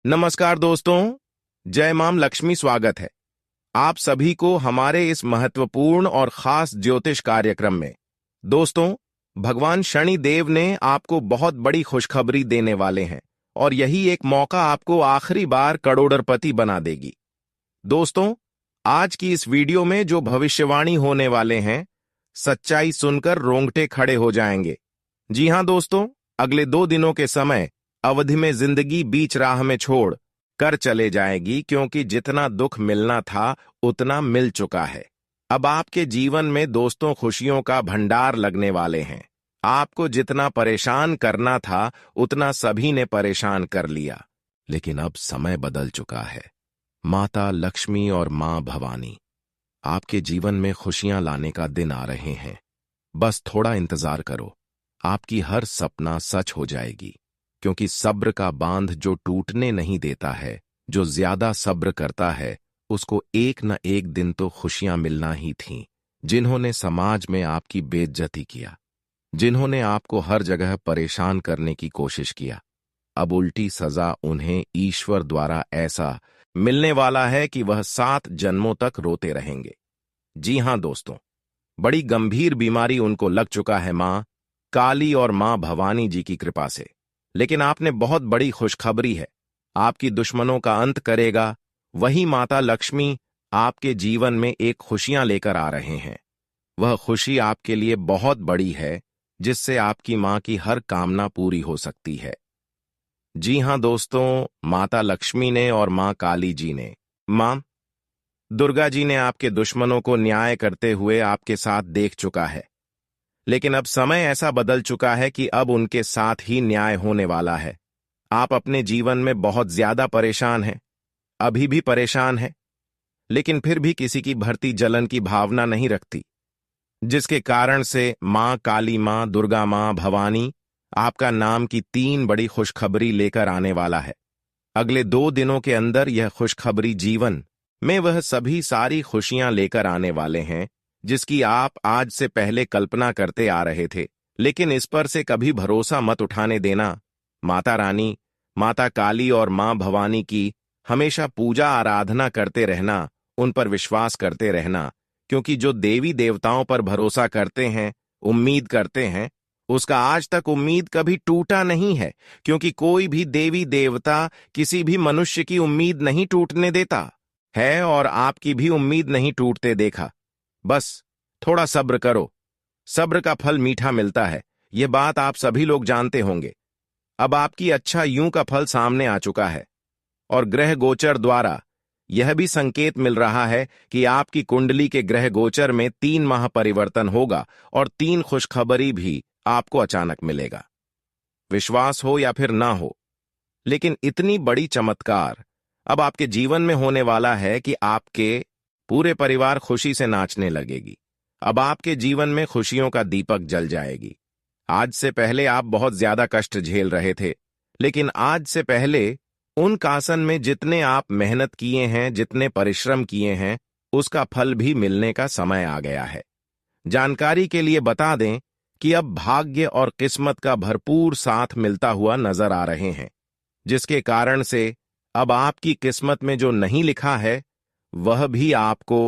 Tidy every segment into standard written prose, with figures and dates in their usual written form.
नमस्कार दोस्तों, जय मां लक्ष्मी। स्वागत है आप सभी को हमारे इस महत्वपूर्ण और खास ज्योतिष कार्यक्रम में। दोस्तों, भगवान शनि देव ने आपको बहुत बड़ी खुशखबरी देने वाले हैं और यही एक मौका आपको आखिरी बार करोड़पति बना देगी। दोस्तों, आज की इस वीडियो में जो भविष्यवाणी होने वाले हैं, सच्चाई सुनकर रोंगटे खड़े हो जाएंगे। जी हां दोस्तों, अगले 2 दिनों के समय अवधि में जिंदगी बीच राह में छोड़ कर चले जाएगी, क्योंकि जितना दुख मिलना था उतना मिल चुका है। अब आपके जीवन में दोस्तों खुशियों का भंडार लगने वाले हैं। आपको जितना परेशान करना था उतना सभी ने परेशान कर लिया, लेकिन अब समय बदल चुका है। माता लक्ष्मी और मां भवानी आपके जीवन में खुशियां लाने का दिन आ रहे हैं। बस थोड़ा इंतजार करो, आपकी हर सपना सच हो जाएगी। क्योंकि सब्र का बांध जो टूटने नहीं देता है, जो ज्यादा सब्र करता है, उसको एक न एक दिन तो खुशियां मिलना ही थीं। जिन्होंने समाज में आपकी बेइज्जती किया, जिन्होंने आपको हर जगह परेशान करने की कोशिश किया, अब उल्टी सजा उन्हें ईश्वर द्वारा ऐसा मिलने वाला है कि वह 7 जन्मों तक रोते रहेंगे। जी हां दोस्तों, बड़ी गंभीर बीमारी उनको लग चुका है मां काली और मां भवानी जी की कृपा से। लेकिन आपने बहुत बड़ी खुशखबरी है, आपकी दुश्मनों का अंत करेगा वही माता लक्ष्मी आपके जीवन में एक खुशियां लेकर आ रहे हैं। वह खुशी आपके लिए बहुत बड़ी है, जिससे आपकी मां की हर कामना पूरी हो सकती है। जी हां दोस्तों, माता लक्ष्मी ने और मां काली जी ने, मां दुर्गा जी ने आपके दुश्मनों को न्याय करते हुए आपके साथ देख चुका है। लेकिन अब समय ऐसा बदल चुका है कि अब उनके साथ ही न्याय होने वाला है। आप अपने जीवन में बहुत ज्यादा परेशान हैं, अभी भी परेशान हैं, लेकिन फिर भी किसी की भरती जलन की भावना नहीं रखती, जिसके कारण से मां काली, मां दुर्गा, मां भवानी आपका नाम की 3 बड़ी खुशखबरी लेकर आने वाला है। अगले 2 दिनों के अंदर यह खुशखबरी जीवन में वह सभी सारी खुशियां लेकर आने वाले हैं, जिसकी आप आज से पहले कल्पना करते आ रहे थे। लेकिन इस पर से कभी भरोसा मत उठाने देना। माता रानी, माता काली और मां भवानी की हमेशा पूजा आराधना करते रहना, उन पर विश्वास करते रहना, क्योंकि जो देवी देवताओं पर भरोसा करते हैं, उम्मीद करते हैं, उसका आज तक उम्मीद कभी टूटा नहीं है। क्योंकि कोई भी देवी देवता किसी भी मनुष्य की उम्मीद नहीं टूटने देता है, और आपकी भी उम्मीद नहीं टूटते देखा। बस थोड़ा सब्र करो, सब्र का फल मीठा मिलता है, यह बात आप सभी लोग जानते होंगे। अब आपकी अच्छा यूं का फल सामने आ चुका है, और ग्रह गोचर द्वारा यह भी संकेत मिल रहा है कि आपकी कुंडली के ग्रह गोचर में 3 माह परिवर्तन होगा और 3 खुशखबरी भी आपको अचानक मिलेगा। विश्वास हो या फिर ना हो, लेकिन इतनी बड़ी चमत्कार अब आपके जीवन में होने वाला है कि आपके पूरे परिवार खुशी से नाचने लगेगी। अब आपके जीवन में खुशियों का दीपक जल जाएगी। आज से पहले आप बहुत ज्यादा कष्ट झेल रहे थे, लेकिन आज से पहले उन कासन में जितने आप मेहनत किए हैं, जितने परिश्रम किए हैं, उसका फल भी मिलने का समय आ गया है। जानकारी के लिए बता दें कि अब भाग्य और किस्मत का भरपूर साथ मिलता हुआ नजर आ रहे हैं, जिसके कारण से अब आपकी किस्मत में जो नहीं लिखा है वह भी आपको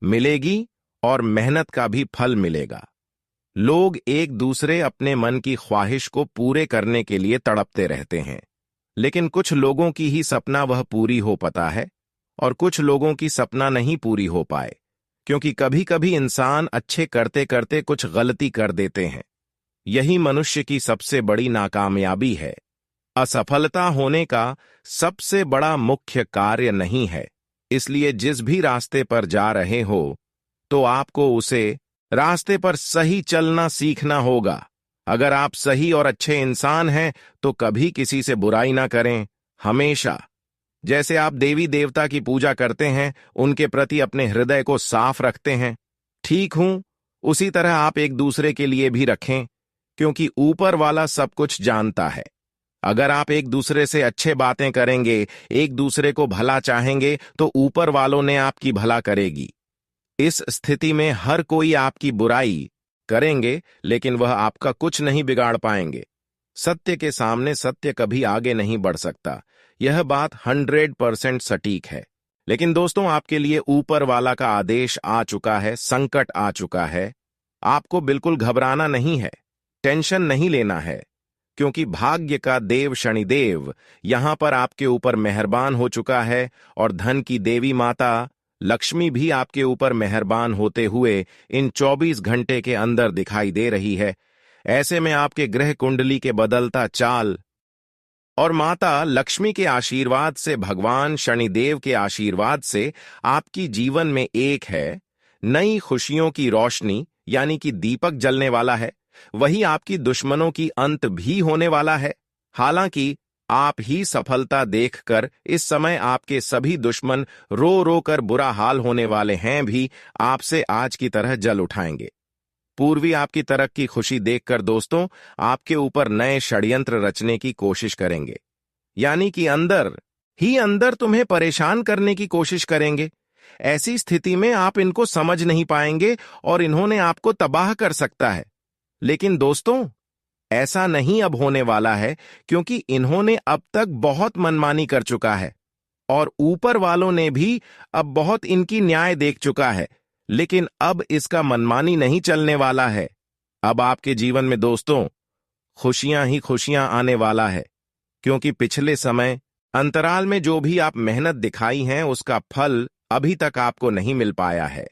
मिलेगी और मेहनत का भी फल मिलेगा। लोग एक दूसरे अपने मन की ख्वाहिश को पूरे करने के लिए तड़पते रहते हैं, लेकिन कुछ लोगों की ही सपना वह पूरी हो पाता है और कुछ लोगों की सपना नहीं पूरी हो पाए, क्योंकि कभी कभी इंसान अच्छे करते करते कुछ गलती कर देते हैं। यही मनुष्य की सबसे बड़ी नाकामयाबी है। असफलता होने का सबसे बड़ा मुख्य कार्य नहीं है। इसलिए जिस भी रास्ते पर जा रहे हो, तो आपको उसे रास्ते पर सही चलना सीखना होगा। अगर आप सही और अच्छे इंसान हैं तो कभी किसी से बुराई ना करें। हमेशा जैसे आप देवी देवता की पूजा करते हैं, उनके प्रति अपने हृदय को साफ रखते हैं, ठीक हूं, उसी तरह आप एक दूसरे के लिए भी रखें, क्योंकि ऊपर वाला सब कुछ जानता है। अगर आप एक दूसरे से अच्छे बातें करेंगे, एक दूसरे को भला चाहेंगे, तो ऊपर वालों ने आपकी भला करेगी। इस स्थिति में हर कोई आपकी बुराई करेंगे, लेकिन वह आपका कुछ नहीं बिगाड़ पाएंगे। सत्य के सामने सत्य कभी आगे नहीं बढ़ सकता। यह बात 100% सटीक है। लेकिन दोस्तों, आपके लिए ऊपर वाला का आदेश आ चुका है, संकट आ चुका है। आपको बिल्कुल घबराना नहीं है, टेंशन नहीं लेना है, क्योंकि भाग्य का देव शनिदेव यहां पर आपके ऊपर मेहरबान हो चुका है और धन की देवी माता लक्ष्मी भी आपके ऊपर मेहरबान होते हुए इन 24 घंटे के अंदर दिखाई दे रही है। ऐसे में आपके ग्रह कुंडली के बदलता चाल और माता लक्ष्मी के आशीर्वाद से, भगवान शनिदेव के आशीर्वाद से आपकी जीवन में एक है नई खुशियों की रोशनी, यानी कि दीपक जलने वाला है। वही आपकी दुश्मनों की अंत भी होने वाला है। हालांकि आप ही सफलता देखकर इस समय आपके सभी दुश्मन रो रो कर बुरा हाल होने वाले हैं भी आपसे आज की तरह जल उठाएंगे। पूर्वी आपकी तरक्की खुशी देखकर दोस्तों आपके ऊपर नए षड्यंत्र रचने की कोशिश करेंगे, यानी कि अंदर ही अंदर तुम्हें परेशान करने की कोशिश करेंगे। ऐसी स्थिति में आप इनको समझ नहीं पाएंगे और इन्होंने आपको तबाह कर सकता है। लेकिन दोस्तों, ऐसा नहीं अब होने वाला है, क्योंकि इन्होंने अब तक बहुत मनमानी कर चुका है और ऊपर वालों ने भी अब बहुत इनकी न्याय देख चुका है। लेकिन अब इसका मनमानी नहीं चलने वाला है। अब आपके जीवन में दोस्तों खुशियां ही खुशियां आने वाला है, क्योंकि पिछले समय अंतराल में जो भी आप मेहनत दिखाई हैं उसका फल अभी तक आपको नहीं मिल पाया है।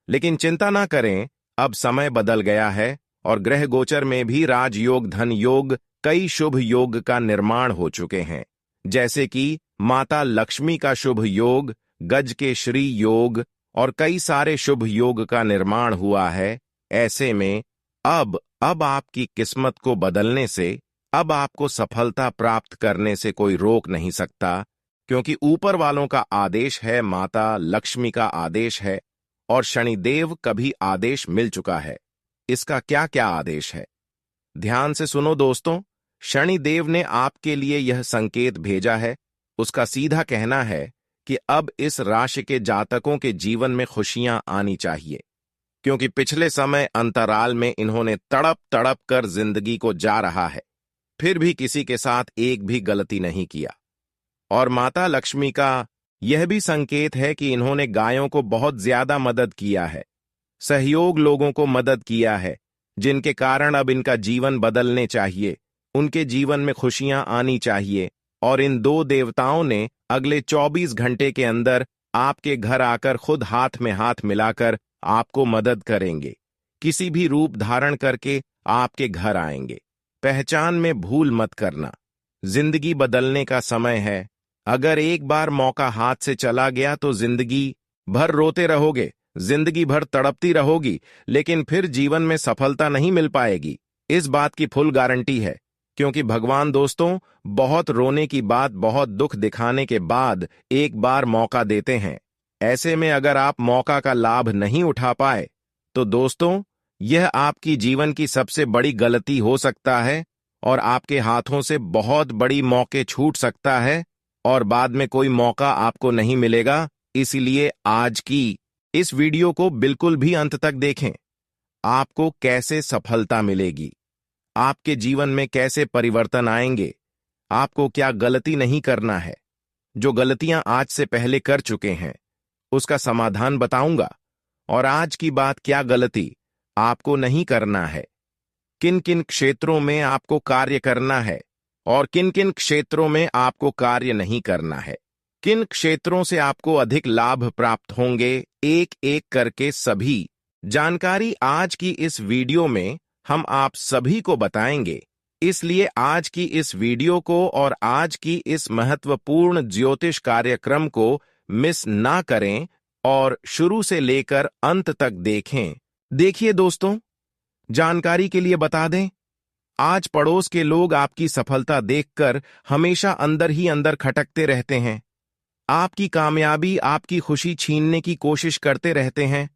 लेकिन चिंता ना करें, अब समय बदल गया है और ग्रह गोचर में भी राजयोग, धन योग, कई शुभ योग का निर्माण हो चुके हैं, जैसे कि माता लक्ष्मी का शुभ योग, गज के श्री योग और कई सारे शुभ योग का निर्माण हुआ है। ऐसे में अब आपकी किस्मत को बदलने से, अब आपको सफलता प्राप्त करने से कोई रोक नहीं सकता, क्योंकि ऊपर वालों का आदेश है, माता लक्ष्मी का आदेश है और शनिदेव का भी आदेश मिल चुका है। इसका क्या क्या आदेश है, ध्यान से सुनो दोस्तों। शनिदेव ने आपके लिए यह संकेत भेजा है। उसका सीधा कहना है कि अब इस राशि के जातकों के जीवन में खुशियां आनी चाहिए, क्योंकि पिछले समय अंतराल में इन्होंने तड़प तड़प कर जिंदगी को जा रहा है, फिर भी किसी के साथ एक भी गलती नहीं किया। और माता लक्ष्मी का यह भी संकेत है कि इन्होंने गायों को बहुत ज्यादा मदद किया है, सहयोग लोगों को मदद किया है, जिनके कारण अब इनका जीवन बदलने चाहिए, उनके जीवन में खुशियां आनी चाहिए। और इन दो देवताओं ने अगले 24 घंटे के अंदर आपके घर आकर खुद हाथ में हाथ मिलाकर आपको मदद करेंगे, किसी भी रूप धारण करके आपके घर आएंगे। पहचान में भूल मत करना, जिंदगी बदलने का समय है। अगर एक बार मौका हाथ से चला गया तो जिंदगी भर रोते रहोगे, जिंदगी भर तड़पती रहोगी, लेकिन फिर जीवन में सफलता नहीं मिल पाएगी। इस बात की फुल गारंटी है, क्योंकि भगवान दोस्तों बहुत रोने की बात, बहुत दुख दिखाने के बाद एक बार मौका देते हैं। ऐसे में अगर आप मौका का लाभ नहीं उठा पाए तो दोस्तों यह आपकी जीवन की सबसे बड़ी गलती हो सकता है और आपके हाथों से बहुत बड़ी मौके छूट सकता है और बाद में कोई मौका आपको नहीं मिलेगा। इसीलिए आज की इस वीडियो को बिल्कुल भी अंत तक देखें। आपको कैसे सफलता मिलेगी, आपके जीवन में कैसे परिवर्तन आएंगे, आपको क्या गलती नहीं करना है, जो गलतियां आज से पहले कर चुके हैं उसका समाधान बताऊंगा। और आज की बात, क्या गलती आपको नहीं करना है, किन किन क्षेत्रों में आपको कार्य करना है और किन किन क्षेत्रों में आपको कार्य नहीं करना है, किन क्षेत्रों से आपको अधिक लाभ प्राप्त होंगे, एक एक करके सभी जानकारी आज की इस वीडियो में हम आप सभी को बताएंगे। इसलिए आज की इस वीडियो को और आज की इस महत्वपूर्ण ज्योतिष कार्यक्रम को मिस ना करें और शुरू से लेकर अंत तक देखें। देखिए दोस्तों, जानकारी के लिए बता दें, आज पड़ोस के लोग आपकी सफलता देखकर हमेशा अंदर ही अंदर खटकते रहते हैं। आपकी कामयाबी, आपकी खुशी छीनने की कोशिश करते रहते हैं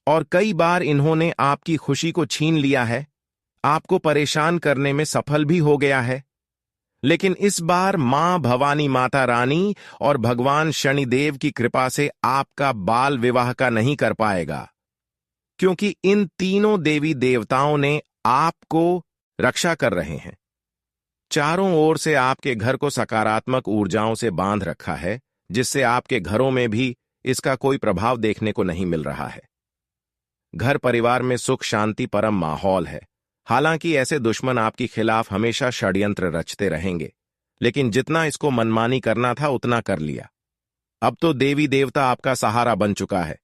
और कई बार इन्होंने आपकी खुशी को छीन लिया है, आपको परेशान करने में सफल भी हो गया है। लेकिन इस बार मां भवानी माता रानी और भगवान शनिदेव की कृपा से आपका बाल विवाह का नहीं कर पाएगा, क्योंकि इन तीनों देवी देवताओं ने आपको रक्षा कर रहे हैं। चारों ओर से आपके घर को सकारात्मक ऊर्जाओं से बांध रखा है, जिससे आपके घरों में भी इसका कोई प्रभाव देखने को नहीं मिल रहा है। घर परिवार में सुख शांति परम माहौल है। हालांकि ऐसे दुश्मन आपके खिलाफ हमेशा षड्यंत्र रचते रहेंगे, लेकिन जितना इसको मनमानी करना था उतना कर लिया। अब तो देवी देवता आपका सहारा बन चुका है।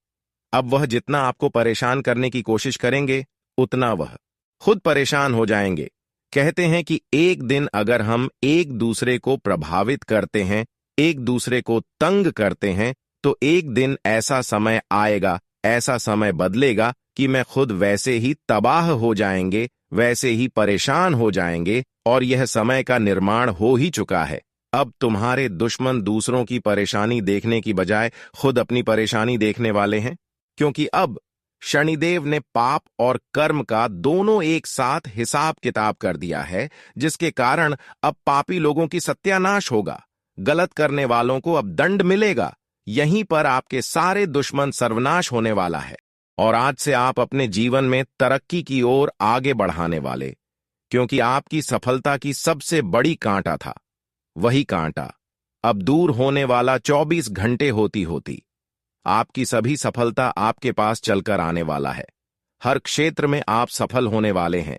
अब वह जितना आपको परेशान करने की कोशिश करेंगे, उतना वह खुद परेशान हो जाएंगे। कहते हैं कि एक दिन अगर हम एक दूसरे को प्रभावित करते हैं, एक दूसरे को तंग करते हैं, तो एक दिन ऐसा समय आएगा, ऐसा समय बदलेगा कि मैं खुद वैसे ही तबाह हो जाएंगे, वैसे ही परेशान हो जाएंगे, और यह समय का निर्माण हो ही चुका है। अब तुम्हारे दुश्मन दूसरों की परेशानी देखने की बजाय खुद अपनी परेशानी देखने वाले हैं, क्योंकि अब शनिदेव ने पाप और कर्म का दोनों एक साथ हिसाब किताब कर दिया है, जिसके कारण अब पापी लोगों की सत्यानाश होगा, गलत करने वालों को अब दंड मिलेगा। यहीं पर आपके सारे दुश्मन सर्वनाश होने वाला है, और आज से आप अपने जीवन में तरक्की की ओर आगे बढ़ाने वाले, क्योंकि आपकी सफलता की सबसे बड़ी कांटा था, वही कांटा अब दूर होने वाला 24 घंटे होती होती आपकी सभी सफलता आपके पास चलकर आने वाला है। हर क्षेत्र में आप सफल होने वाले हैं,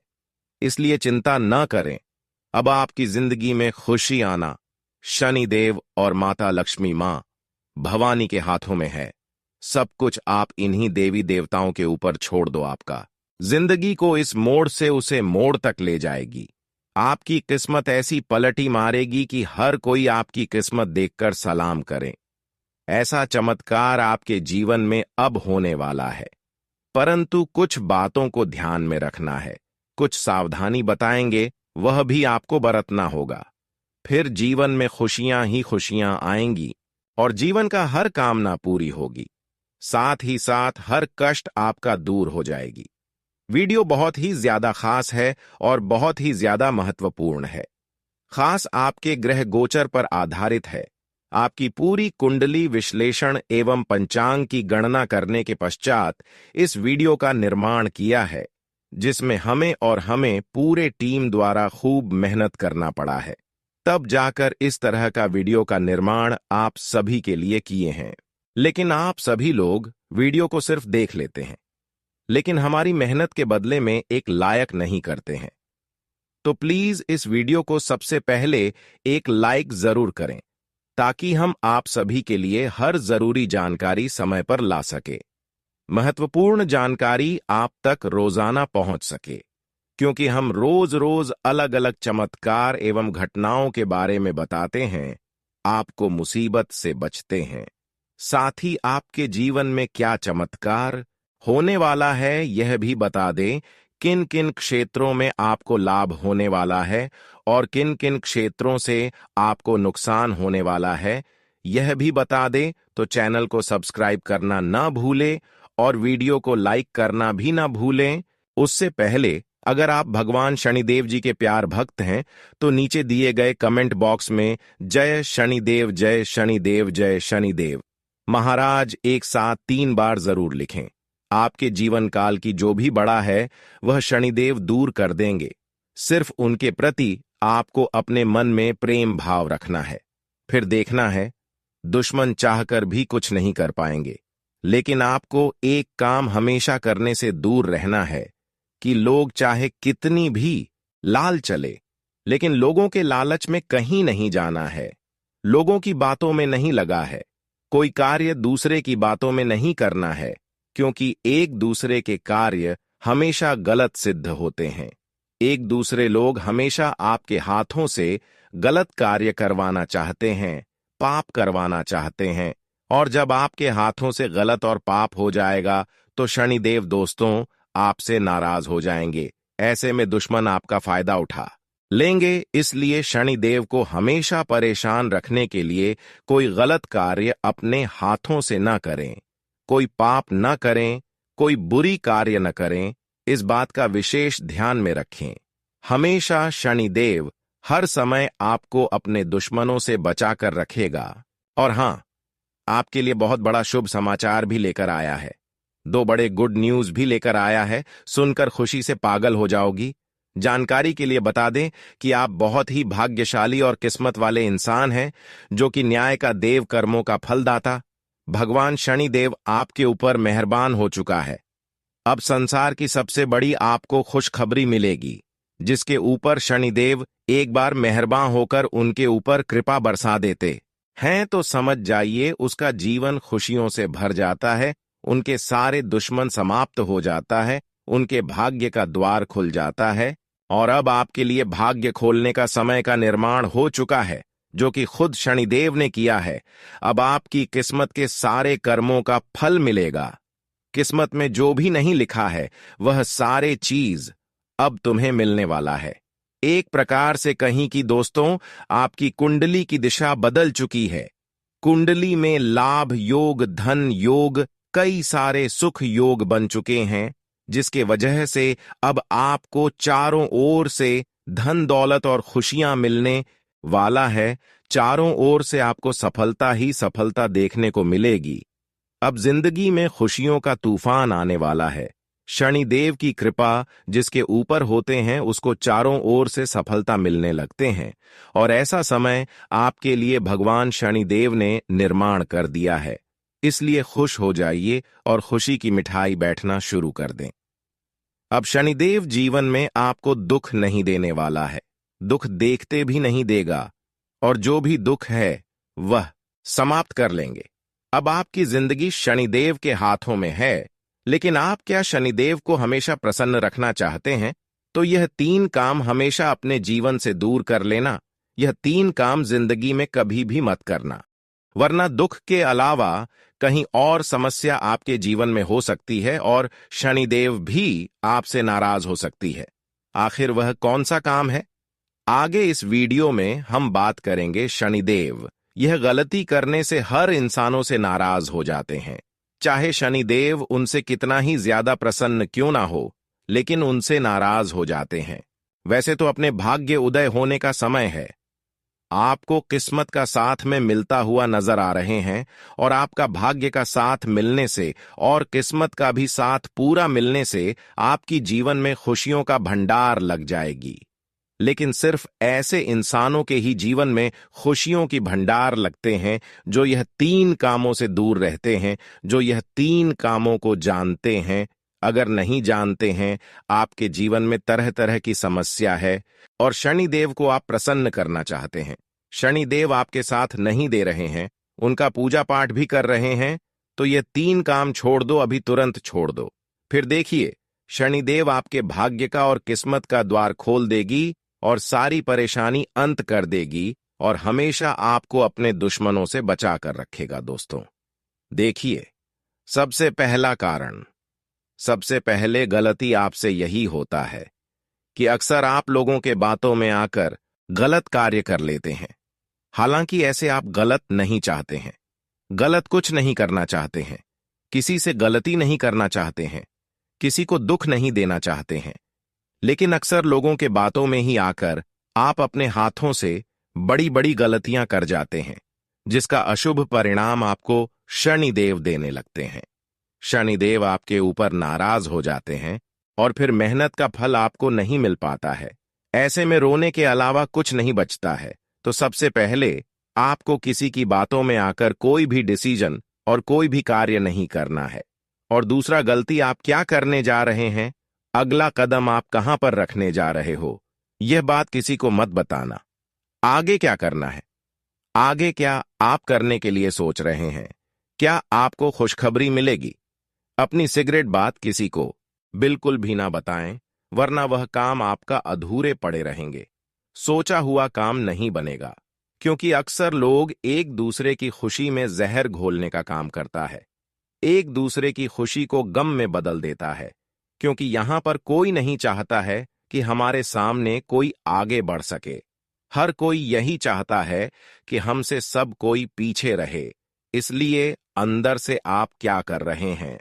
इसलिए चिंता न करें। अब आपकी जिंदगी में खुशी आना शनिदेव और माता लक्ष्मी मां भवानी के हाथों में है। सब कुछ आप इन्हीं देवी देवताओं के ऊपर छोड़ दो। आपका जिंदगी को इस मोड़ से उसे मोड़ तक ले जाएगी। आपकी किस्मत ऐसी पलटी मारेगी कि हर कोई आपकी किस्मत देखकर सलाम करे। ऐसा चमत्कार आपके जीवन में अब होने वाला है, परंतु कुछ बातों को ध्यान में रखना है। कुछ सावधानी बताएंगे, वह भी आपको बरतना होगा। फिर जीवन में खुशियां ही खुशियां आएंगी और जीवन का हर कामना पूरी होगी। साथ ही साथ हर कष्ट आपका दूर हो जाएगी। वीडियो बहुत ही ज्यादा खास है और बहुत ही ज्यादा महत्वपूर्ण है। खास आपके ग्रह गोचर पर आधारित है। आपकी पूरी कुंडली विश्लेषण एवं पंचांग की गणना करने के पश्चात इस वीडियो का निर्माण किया है, जिसमें हमें पूरे टीम द्वारा खूब मेहनत करना पड़ा है। तब जाकर इस तरह का वीडियो का निर्माण आप सभी के लिए किए हैं। लेकिन आप सभी लोग वीडियो को सिर्फ देख लेते हैं, लेकिन हमारी मेहनत के बदले में एक लायक नहीं करते हैं। तो प्लीज इस वीडियो को सबसे पहले एक लाइक जरूर करें, ताकि हम आप सभी के लिए हर जरूरी जानकारी समय पर ला सके। महत्वपूर्ण जानकारी आप तक रोजाना पहुंच सके, क्योंकि हम रोज रोज अलग अलग चमत्कार एवं घटनाओं के बारे में बताते हैं। आपको मुसीबत से बचते हैं, साथ ही आपके जीवन में क्या चमत्कार होने वाला है यह भी बता दें। किन किन क्षेत्रों में आपको लाभ होने वाला है और किन किन क्षेत्रों से आपको नुकसान होने वाला है यह भी बता दें। तो चैनल को सब्सक्राइब करना ना भूलें और वीडियो को लाइक करना भी ना भूलें। उससे पहले अगर आप भगवान शनिदेव जी के प्यार भक्त हैं तो नीचे दिए गए कमेंट बॉक्स में जय शनिदेव जय शनिदेव जय शनिदेव महाराज एक साथ 3 बार जरूर लिखें। आपके जीवन काल की जो भी बड़ा है वह शनिदेव दूर कर देंगे। सिर्फ उनके प्रति आपको अपने मन में प्रेम भाव रखना है। फिर देखना है, दुश्मन चाहकर भी कुछ नहीं कर पाएंगे। लेकिन आपको एक काम हमेशा करने से दूर रहना है कि लोग चाहे कितनी भी लाल चले, लेकिन लोगों के लालच में कहीं नहीं जाना है। लोगों की बातों में नहीं लगा है। कोई कार्य दूसरे की बातों में नहीं करना है, क्योंकि एक दूसरे के कार्य हमेशा गलत सिद्ध होते हैं। एक दूसरे लोग हमेशा आपके हाथों से गलत कार्य करवाना चाहते हैं, पाप करवाना चाहते हैं, और जब आपके हाथों से गलत और पाप हो जाएगा तो शनिदेव दोस्तों आपसे नाराज हो जाएंगे। ऐसे में दुश्मन आपका फायदा उठा लेंगे। इसलिए शनिदेव को हमेशा परेशान रखने के लिए कोई गलत कार्य अपने हाथों से न करें, कोई पाप न करें, कोई बुरी कार्य न करें। इस बात का विशेष ध्यान में रखें। हमेशा शनिदेव हर समय आपको अपने दुश्मनों से बचाकर रखेगा। और हां, आपके लिए बहुत बड़ा शुभ समाचार भी लेकर आया है। 2 बड़े गुड न्यूज भी लेकर आया है। सुनकर खुशी से पागल हो जाओगी। जानकारी के लिए बता दें कि आप बहुत ही भाग्यशाली और किस्मत वाले इंसान हैं, जो कि न्याय का देव, कर्मों का फलदाता भगवान शनिदेव आपके ऊपर मेहरबान हो चुका है। अब संसार की सबसे बड़ी आपको खुशखबरी मिलेगी, जिसके ऊपर शनिदेव एक बार मेहरबान होकर उनके ऊपर कृपा बरसा देते हैं तो समझ जाइए उसका जीवन खुशियों से भर जाता है, उनके सारे दुश्मन समाप्त हो जाता है, उनके भाग्य का द्वार खुल जाता है। और अब आपके लिए भाग्य खोलने का समय का निर्माण हो चुका है, जो कि खुद शनिदेव ने किया है। अब आपकी किस्मत के सारे कर्मों का फल मिलेगा। किस्मत में जो भी नहीं लिखा है वह सारे चीज अब तुम्हें मिलने वाला है। एक प्रकार से कहीं कि दोस्तों, आपकी कुंडली की दिशा बदल चुकी है। कुंडली में लाभ योग, धन योग, कई सारे सुख योग बन चुके हैं, जिसके वजह से अब आपको चारों ओर से धन दौलत और खुशियां मिलने वाला है। चारों ओर से आपको सफलता ही सफलता देखने को मिलेगी। अब जिंदगी में खुशियों का तूफान आने वाला है। शनिदेव की कृपा जिसके ऊपर होते हैं उसको चारों ओर से सफलता मिलने लगते हैं, और ऐसा समय आपके लिए भगवान शनिदेव ने निर्माण कर दिया है। इसलिए खुश हो जाइए और खुशी की मिठाई बैठना शुरू कर दें। अब शनिदेव जीवन में आपको दुख नहीं देने वाला है, दुख देखते भी नहीं देगा, और जो भी दुख है वह समाप्त कर लेंगे। अब आपकी जिंदगी शनिदेव के हाथों में है, लेकिन आप क्या शनिदेव को हमेशा प्रसन्न रखना चाहते हैं? तो यह 3 काम हमेशा अपने जीवन से दूर कर लेना। यह 3 काम जिंदगी में कभी भी मत करना, वरना दुख के अलावा कहीं और समस्या आपके जीवन में हो सकती है और शनिदेव भी आपसे नाराज हो सकती है। आखिर वह कौन सा काम है? आगे इस वीडियो में हम बात करेंगे। शनिदेव यह गलती करने से हर इंसानों से नाराज हो जाते हैं, चाहे शनिदेव उनसे कितना ही ज्यादा प्रसन्न क्यों ना हो, लेकिन उनसे नाराज हो जाते हैं। वैसे तो अपने भाग्य उदय होने का समय है, आपको किस्मत का साथ में मिलता हुआ नजर आ रहे हैं, और आपका भाग्य का साथ मिलने से और किस्मत का भी साथ पूरा मिलने से आपकी जीवन में खुशियों का भंडार लग जाएगी। लेकिन सिर्फ ऐसे इंसानों के ही जीवन में खुशियों की भंडार लगते हैं जो यह 3 कामों से दूर रहते हैं, जो यह 3 कामों को जानते हैं। अगर नहीं जानते हैं, आपके जीवन में तरह तरह की समस्या है और शनिदेव को आप प्रसन्न करना चाहते हैं, शनिदेव आपके साथ नहीं दे रहे हैं, उनका पूजा पाठ भी कर रहे हैं, तो ये 3 काम छोड़ दो, अभी तुरंत छोड़ दो। फिर देखिए, शनिदेव आपके भाग्य का और किस्मत का द्वार खोल देगी और सारी परेशानी अंत कर देगी, और हमेशा आपको अपने दुश्मनों से बचा कर रखेगा। दोस्तों देखिए, सबसे पहला कारण, सबसे पहले गलती आपसे यही होता है कि अक्सर आप लोगों के बातों में आकर गलत कार्य कर लेते हैं। हालांकि ऐसे आप गलत नहीं चाहते हैं, गलत कुछ नहीं करना चाहते हैं, किसी से गलती नहीं करना चाहते हैं, किसी को दुख नहीं देना चाहते हैं, लेकिन अक्सर लोगों के बातों में ही आकर आप अपने हाथों से बड़ी बड़ी गलतियां कर जाते हैं, जिसका अशुभ परिणाम आपको शनिदेव देने लगते हैं। शनिदेव आपके ऊपर नाराज हो जाते हैं और फिर मेहनत का फल आपको नहीं मिल पाता है। ऐसे में रोने के अलावा कुछ नहीं बचता है। तो सबसे पहले आपको किसी की बातों में आकर कोई भी डिसीजन और कोई भी कार्य नहीं करना है। और दूसरा गलती आप क्या करने जा रहे हैं, अगला कदम आप कहां पर रखने जा रहे हो, यह बात किसी को मत बताना। आगे क्या करना है, आगे क्या आप करने के लिए सोच रहे हैं, क्या आपको खुशखबरी मिलेगी? अपनी सिगरेट बात किसी को बिल्कुल भी ना बताएं, वरना वह काम आपका अधूरे पड़े रहेंगे, सोचा हुआ काम नहीं बनेगा। क्योंकि अक्सर लोग एक दूसरे की खुशी में जहर घोलने का काम करता है, एक दूसरे की खुशी को गम में बदल देता है, क्योंकि यहां पर कोई नहीं चाहता है कि हमारे सामने कोई आगे बढ़ सके। हर कोई यही चाहता है कि हमसे सब कोई पीछे रहे। इसलिए अंदर से आप क्या कर रहे हैं,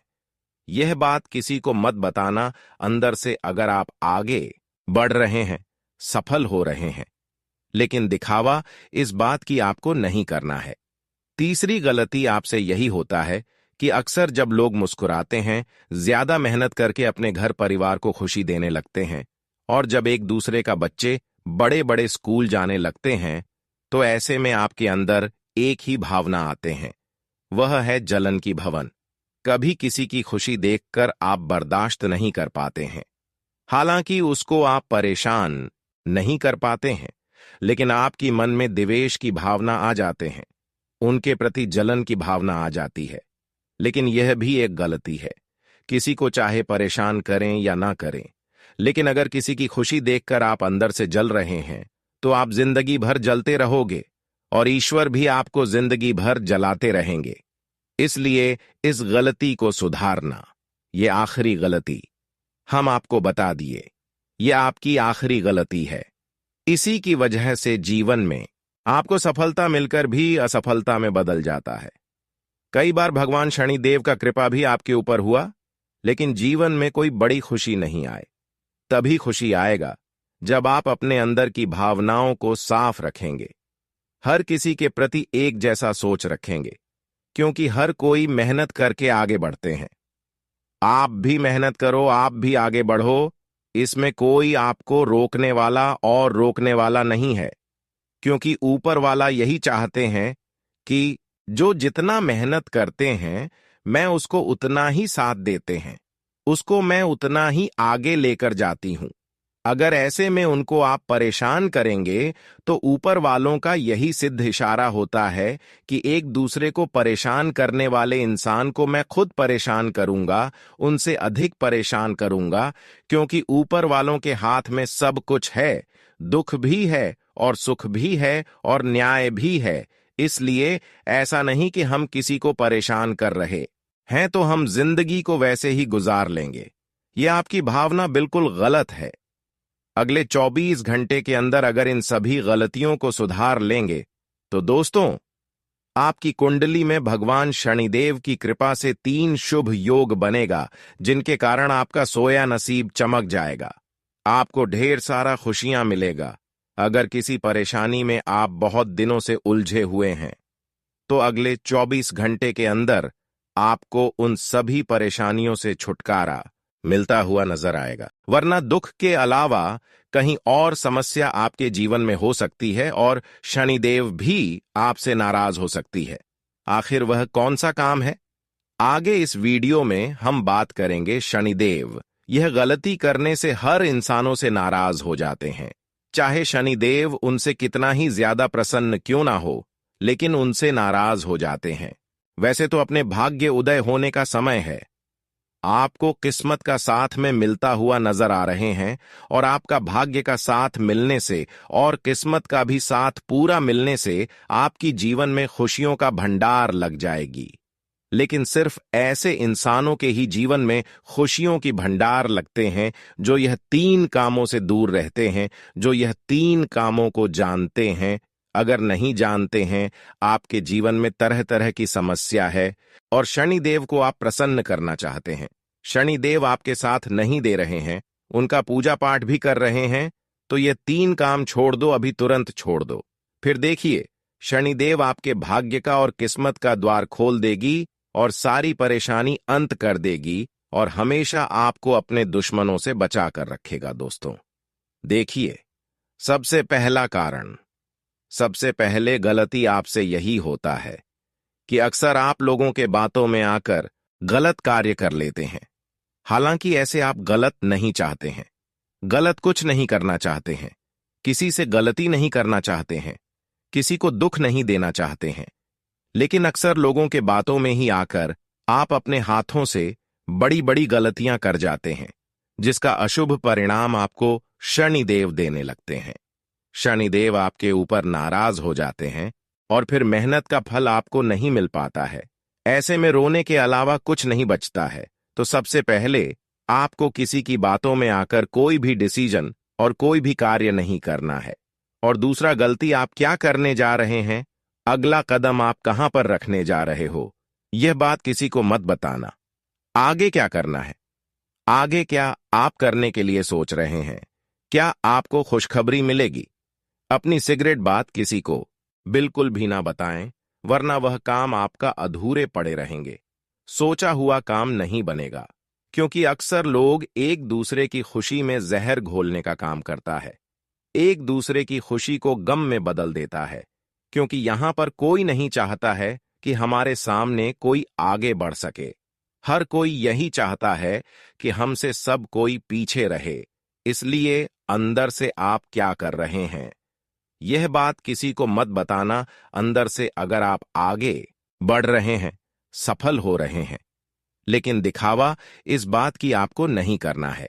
यह बात किसी को मत बताना। अंदर से अगर आप आगे बढ़ रहे हैं, सफल हो रहे हैं, लेकिन दिखावा इस बात की आपको नहीं करना है। तीसरी गलती आपसे यही होता है कि अक्सर जब लोग मुस्कुराते हैं, ज्यादा मेहनत करके अपने घर परिवार को खुशी देने लगते हैं, और जब एक दूसरे का बच्चे बड़े बड़े स्कूल जाने लगते हैं तो ऐसे में आपके अंदर एक ही भावना आते हैं, वह है जलन की भवन। कभी किसी की खुशी देखकर आप बर्दाश्त नहीं कर पाते हैं। हालांकि उसको आप परेशान नहीं कर पाते हैं, लेकिन आपकी मन में द्वेष की भावना आ जाते हैं, उनके प्रति जलन की भावना आ जाती है। लेकिन यह भी एक गलती है। किसी को चाहे परेशान करें या ना करें, लेकिन अगर किसी की खुशी देखकर आप अंदर से जल रहे हैं तो आप जिंदगी भर जलते रहोगे और ईश्वर भी आपको जिंदगी भर जलाते रहेंगे। इसलिए इस गलती को सुधारना, ये आखिरी गलती हम आपको बता दिए, ये आपकी आखिरी गलती है। इसी की वजह से जीवन में आपको सफलता मिलकर भी असफलता में बदल जाता है। कई बार भगवान शनिदेव का कृपा भी आपके ऊपर हुआ, लेकिन जीवन में कोई बड़ी खुशी नहीं आए। तभी खुशी आएगा जब आप अपने अंदर की भावनाओं को साफ रखेंगे, हर किसी के प्रति एक जैसा सोच रखेंगे, क्योंकि हर कोई मेहनत करके आगे बढ़ते हैं। आप भी मेहनत करो, आप भी आगे बढ़ो, इसमें कोई आपको रोकने वाला और रोकने वाला नहीं है, क्योंकि ऊपर वाला यही चाहते हैं कि जो जितना मेहनत करते हैं मैं उसको उतना ही साथ देते हैं, उसको मैं उतना ही आगे लेकर जाती हूं। अगर ऐसे में उनको आप परेशान करेंगे तो ऊपर वालों का यही सिद्ध इशारा होता है कि एक दूसरे को परेशान करने वाले इंसान को मैं खुद परेशान करूंगा, उनसे अधिक परेशान करूंगा, क्योंकि ऊपर वालों के हाथ में सब कुछ है, दुख भी है और सुख भी है और न्याय भी है। इसलिए ऐसा नहीं कि हम किसी को परेशान कर रहे हैं तो हम जिंदगी को वैसे ही गुजार लेंगे। यह आपकी भावना बिल्कुल गलत है। अगले 24 घंटे के अंदर अगर इन सभी गलतियों को सुधार लेंगे तो दोस्तों, आपकी कुंडली में भगवान शनिदेव की कृपा से 3 शुभ योग बनेगा, जिनके कारण आपका सोया नसीब चमक जाएगा। आपको ढेर सारा खुशियां मिलेगा। अगर किसी परेशानी में आप बहुत दिनों से उलझे हुए हैं तो अगले 24 घंटे के अंदर आपको उन सभी परेशानियों से छुटकारा मिलता हुआ नजर आएगा। वरना दुख के अलावा कहीं और समस्या आपके जीवन में हो सकती है और शनिदेव भी आपसे नाराज हो सकती है। आखिर वह कौन सा काम है? आगे इस वीडियो में हम बात करेंगे शनिदेव। यह गलती करने से हर इंसानों से नाराज हो जाते हैं, चाहे शनिदेव उनसे कितना ही ज्यादा प्रसन्न क्यों ना हो, लेकिन उनसे नाराज हो जाते हैं। वैसे तो अपने भाग्य उदय होने का समय है, आपको किस्मत का साथ में मिलता हुआ नजर आ रहे हैं और आपका भाग्य का साथ मिलने से और किस्मत का भी साथ पूरा मिलने से आपकी जीवन में खुशियों का भंडार लग जाएगी। लेकिन सिर्फ ऐसे इंसानों के ही जीवन में खुशियों की भंडार लगते हैं जो यह 3 कामों से दूर रहते हैं, जो यह 3 कामों को जानते हैं। अगर नहीं जानते हैं, आपके जीवन में तरह तरह की समस्या है और शनिदेव को आप प्रसन्न करना चाहते हैं, शनिदेव आपके साथ नहीं दे रहे हैं, उनका पूजा पाठ भी कर रहे हैं, तो ये 3 काम छोड़ दो, अभी तुरंत छोड़ दो। फिर देखिए, शनिदेव आपके भाग्य का और किस्मत का द्वार खोल देगी और सारी परेशानी अंत कर देगी और हमेशा आपको अपने दुश्मनों से बचा कर रखेगा। दोस्तों देखिए, सबसे पहला कारण, सबसे पहले गलती आपसे यही होता है कि अक्सर आप लोगों के बातों में आकर गलत कार्य कर लेते हैं। हालांकि ऐसे आप गलत नहीं चाहते हैं, गलत कुछ नहीं करना चाहते हैं, किसी से गलती नहीं करना चाहते हैं, किसी को दुख नहीं देना चाहते हैं, लेकिन अक्सर लोगों के बातों में ही आकर आप अपने हाथों से बड़ी बड़ी गलतियां कर जाते हैं, जिसका अशुभ परिणाम आपको शनिदेव देने लगते हैं। शनिदेव आपके ऊपर नाराज हो जाते हैं और फिर मेहनत का फल आपको नहीं मिल पाता है। ऐसे में रोने के अलावा कुछ नहीं बचता है। तो सबसे पहले आपको किसी की बातों में आकर कोई भी डिसीजन और कोई भी कार्य नहीं करना है। और दूसरा गलती आप क्या करने जा रहे हैं, अगला कदम आप कहां पर रखने जा रहे हो, यह बात किसी को मत बताना। आगे क्या करना है, आगे क्या आप करने के लिए सोच रहे हैं, क्या आपको खुशखबरी मिलेगी? अपनी सिगरेट बात किसी को बिल्कुल भी ना बताएं, वरना वह काम आपका अधूरे पड़े रहेंगे, सोचा हुआ काम नहीं बनेगा। क्योंकि अक्सर लोग एक दूसरे की खुशी में जहर घोलने का काम करता है, एक दूसरे की खुशी को गम में बदल देता है, क्योंकि यहां पर कोई नहीं चाहता है कि हमारे सामने कोई आगे बढ़ सके। हर कोई यही चाहता है कि हमसे सब कोई पीछे रहे। इसलिए अंदर से आप क्या कर रहे हैं, यह बात किसी को मत बताना। अंदर से अगर आप आगे बढ़ रहे हैं, सफल हो रहे हैं, लेकिन दिखावा इस बात की आपको नहीं करना है।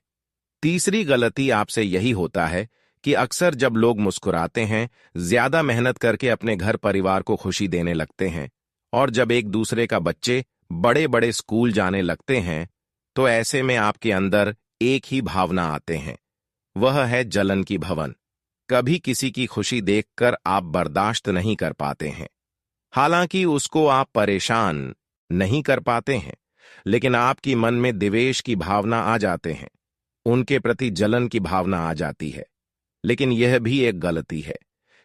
तीसरी गलती आपसे यही होता है कि अक्सर जब लोग मुस्कुराते हैं, ज्यादा मेहनत करके अपने घर परिवार को खुशी देने लगते हैं, और जब एक दूसरे का बच्चे बड़े बड़े स्कूल जाने लगते हैं, तो ऐसे में आपके अंदर एक ही भावना आते हैं, वह है जलन की भवन। कभी किसी की खुशी देखकर आप बर्दाश्त नहीं कर पाते हैं। हालांकि उसको आप परेशान नहीं कर पाते हैं, लेकिन आपकी मन में द्वेष की भावना आ जाते हैं, उनके प्रति जलन की भावना आ जाती है। लेकिन यह भी एक गलती है।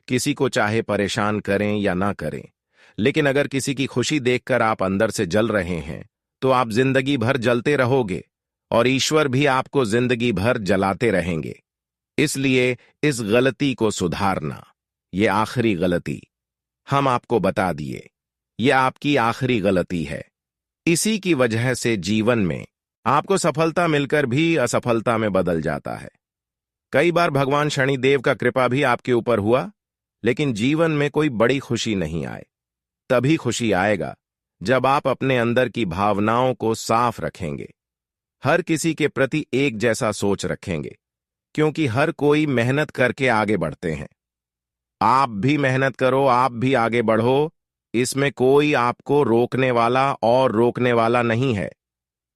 किसी को चाहे परेशान करें या ना करें, लेकिन अगर किसी की खुशी देखकर आप अंदर से जल रहे हैं, तो आप जिंदगी भर जलते रहोगे और ईश्वर भी आपको जिंदगी भर जलाते रहेंगे। इसलिए इस गलती को सुधारना, ये आखिरी गलती हम आपको बता दिए, ये आपकी आखिरी गलती है। इसी की वजह से जीवन में आपको सफलता मिलकर भी असफलता में बदल जाता है। कई बार भगवान शनिदेव का कृपा भी आपके ऊपर हुआ, लेकिन जीवन में कोई बड़ी खुशी नहीं आए। तभी खुशी आएगा जब आप अपने अंदर की भावनाओं को साफ रखेंगे, हर किसी के प्रति एक जैसा सोच रखेंगे, क्योंकि हर कोई मेहनत करके आगे बढ़ते हैं। आप भी मेहनत करो, आप भी आगे बढ़ो, इसमें कोई आपको रोकने वाला और रोकने वाला नहीं है,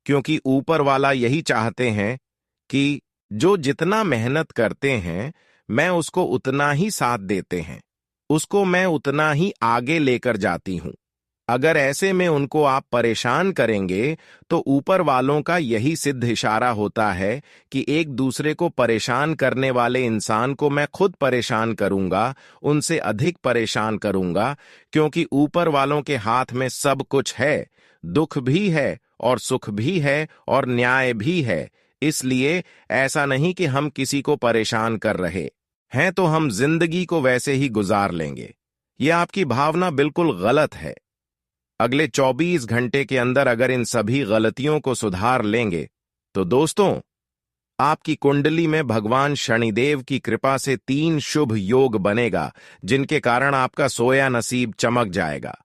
क्योंकि ऊपर वाला यही चाहते हैं कि जो जितना मेहनत करते हैं, मैं उसको उतना ही साथ देते हैं, उसको मैं उतना ही आगे लेकर जाती हूं। अगर ऐसे में उनको आप परेशान करेंगे, तो ऊपर वालों का यही सिद्ध इशारा होता है कि एक दूसरे को परेशान करने वाले इंसान को मैं खुद परेशान करूंगा, उनसे अधिक परेशान करूंगा, क्योंकि ऊपर वालों के हाथ में सब कुछ है, दुख भी है और सुख भी है और न्याय भी है। इसलिए ऐसा नहीं कि हम किसी को परेशान कर रहे हैं तो हम जिंदगी को वैसे ही गुजार लेंगे। यह आपकी भावना बिल्कुल गलत है। अगले 24 घंटे के अंदर अगर इन सभी गलतियों को सुधार लेंगे, तो दोस्तों, आपकी कुंडली में भगवान शनिदेव की कृपा से 3 शुभ योग बनेगा, जिनके कारण आपका सोया नसीब चमक जाएगा।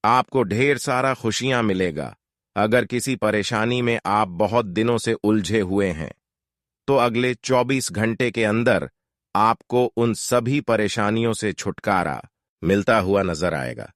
आपको ढेर सारा खुशियां मिलेगा। अगर किसी परेशानी में आप बहुत दिनों से उलझे हुए हैं, तो अगले 24 घंटे के अंदर आपको उन सभी परेशानियों से छुटकारा मिलता हुआ नजर आएगा।